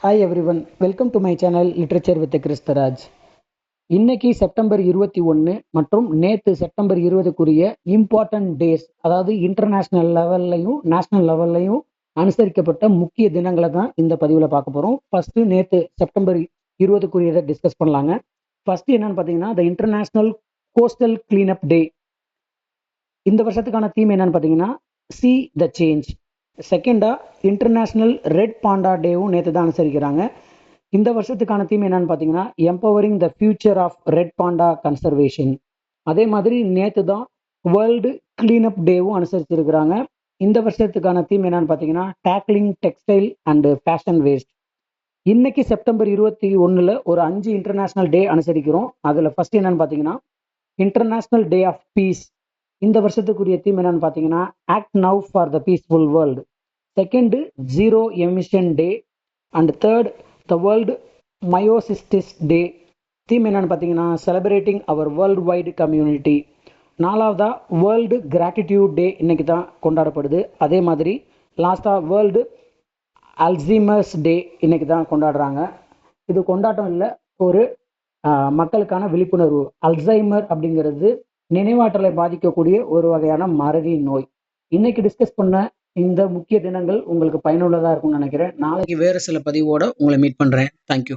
Hi everyone, welcome to my channel Literature with Kristaraj. இன்னைக்கு September 21 மற்றும் நேற்று September 20க்குரிய important days, அதாவது international லெவல்லையும் நேஷனல் லெவல்லையும் அனுசரிக்கப்பட்ட முக்கிய தினங்களை தான் இந்த பதிவில் பார்க்க போகிறோம். ஃபர்ஸ்ட் நேற்று செப்டம்பர் 20க்குரியதை டிஸ்கஸ் பண்ணலாங்க. ஃபர்ஸ்ட் என்னன்னு பார்த்தீங்கன்னா the international coastal cleanup day. இந்த வருஷத்துக்கான தீம் என்னன்னு பார்த்தீங்கன்னா சி த சேஞ்ச். செகண்டா இன்டர்நேஷ்னல் ரெட் பாண்டா டேவும் நேற்று தான் அனுசரிக்கிறாங்க. இந்த வருஷத்துக்கான தீம் என்னன்னு பார்த்தீங்கன்னா empowering the future of red panda conservation. அதே மாதிரி நேற்று தான் வேர்ல்டு கிளீனப் டேவும் அனுசரிச்சிருக்கிறாங்க. இந்த வருஷத்துக்கான தீம் என்னன்னு பார்த்தீங்கன்னா tackling textile and fashion waste. இன்னைக்கு செப்டம்பர் 21 ஒரு 5 இன்டர்நேஷ்னல் டே அனுசரிக்கிறோம். அதில் ஃபர்ஸ்ட் என்னன்னு பார்த்தீங்கன்னா இன்டர்நேஷ்னல் டே ஆஃப் பீஸ். இந்த வருஷத்துக்குரிய தீம் என்னன்னு பார்த்தீங்கன்னா act now for the peaceful world. Second zero emission day. And third the world myositis day. Theme என்னன்னு பார்த்தீங்கன்னா celebrating our worldwide community. நாலாவதா வேர்ல்டு கிராட்டிடியூட் டே இன்னைக்கு தான் கொண்டாடப்படுது. அதே மாதிரி லாஸ்டாக வேர்ல்டு அல்சீமர்ஸ் டே இன்னைக்கு தான் கொண்டாடுறாங்க. இது கொண்டாட்டம் இல்லை, ஒரு மக்களுக்கான விழிப்புணர்வு. அல்சைமர் அப்படிங்கிறது நினைவாற்றலை பாதிக்கக்கூடிய ஒரு வகையான மறதி நோய். இன்னைக்கு டிஸ்கஸ் பண்ண இந்த முக்கிய தினங்கள் உங்களுக்கு பயனுள்ளதாக இருக்கும்னு நினைக்கிறேன். நாளைக்கு வேறு சில பதிவோட உங்களை மீட் பண்ணுறேன். தேங்க்யூ.